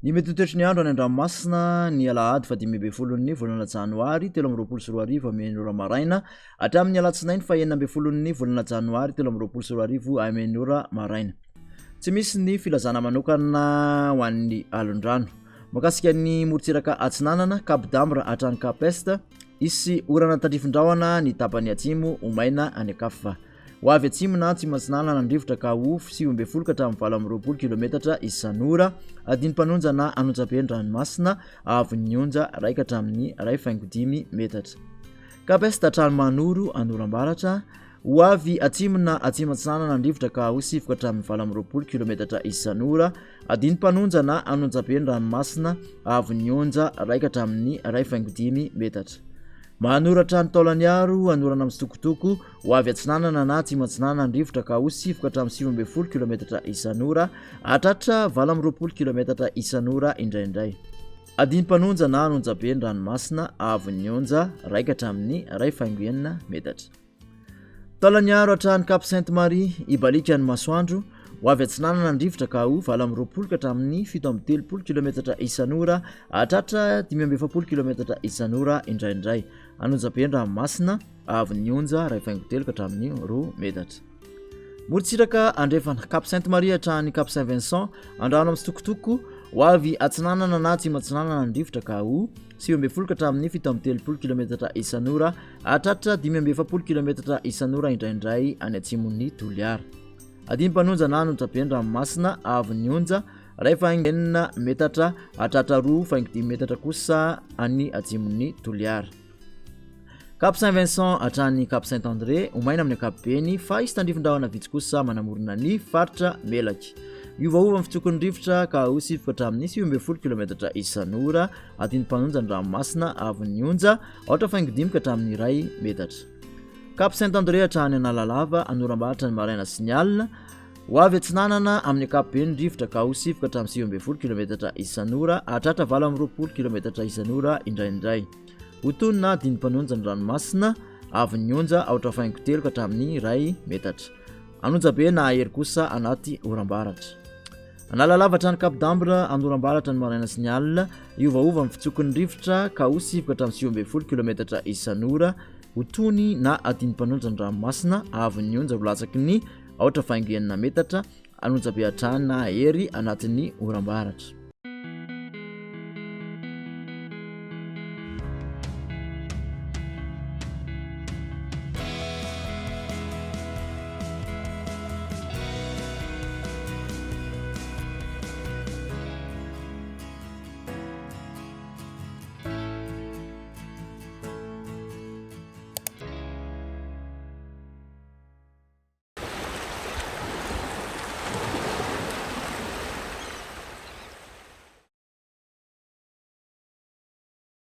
Ny mety toetry ny andro any an-dranomasina ny alahady 5 volana janoary 2024 amin'ny ora maraina hatramin'ny alatsinainy 9 volana janoary 2024 amin'ny ora maraina. Tsy misy ny filazana manokana ho an'ny alondrano. Makasika ny morontsiraka atsinanana Cap d'Ambre hatrany Cap Est isy orana tandrifin-drahona ny tapany atsimo omaina any akafa. Ho avy atsimo na atsimo atsinanana nandrivotra ka ho 7 ka hatramin'ny 20 kilometatra isan'ora adiny-panonja na anonjam-be-ny-dranomasina avy onja 1 ka hatramin'ny 1.5 metatra. Cap Est hatrany manoro anorambaratra. Ho avy atsimo na atsimo atsinanana nandrivotra ka ho 7 ka hatramin'ny 20 kilometatra isan'ora adiny-panonja na anonjam-be-ny-dranomasina avy onja 1 ka hatramin'ny 1.5 metatra. Manoratra ny taolaniaro anorana mitsitokotoko ho avy atsinanana na atsimo atsinanana nandrivotra ka ho 7 ka hatramin'ny 17 kilometatra isan'ora hatratra 20 kilometatra isan'ora indraindray. Adiny-panonja na anonjam-be-ny-dranomasina avy onja 1 ka hatramin'ny 1.5 metatra. Taolaniaro hatrany Cap Sainte-Marie ibalika ny masoandro ho avy atsinanana nandrivotra ka ho 20 ka hatramin'ny 7 kilometatra isan'ora hatratra 5 kilometatra isan'ora indraindray. Anonjam-be-ny-dranomasina avy onja 1.5 ka hatramin'ny 2 metatra. Morontsiraka andrefana Cap Sainte-Marie hatrany Cap Saint-Vincent andrano amin'ny sitokotoko ho avy atsinanana na atsimo atsinanana nandrivotra ka ho 7 ka hatramin'ny 17 kilometatra isan'ora hatratra 5 kilometatra isan'ora indraindray any atsimon'ny Toliara. Adiny-panonja na anonjam-be-ny-dranomasina avy onja 1.5 metatra hatratra 2.5 metatra kosa any atsimon'ny Toliara. Cap Saint-Vincent hatrany Cap Saint-André omaina amin'ny ankapobeny fa isy tandrifin-drahona vitsy kosa manamorona ny faritra Melaky. Iovaova amin'ny fitsokony rivotra ka ho 7 ka hatramin'ny 17 kilometatra isan'ora adiny-panonja ny ranomasina avy onja 8.5 ka hatramin'ny 1 metatra. Cap Saint-André hatrany Analalava anorambaratra ny maraina sy ny alina ho avy atsinanana amin'ny ankapobeny rivotra ka ho 7 ka hatramin'ny 17 kilometatra isan'ora hatratra 20 kilometatra isan'ora indraindray. Hotonina adiny-panonja ny ranomasina avy onja 8.3 ka hatramin'ny 1 metatra. Anonja-be na ahery kosa anaty orambaratra. Analalava hatrany Cap d'Ambre anorambaratra ny maraina sy ny alina iovaova amin'ny fitsokony rivotra ka ho 7 ka hatramin'ny 17 kilometatra isan'ora hotony na adiny-panonja ny ranomasina avy onja rolatsaky ny 8.9 metatra. Anonja-be hatrany na ahery anatin'ny orambaratra.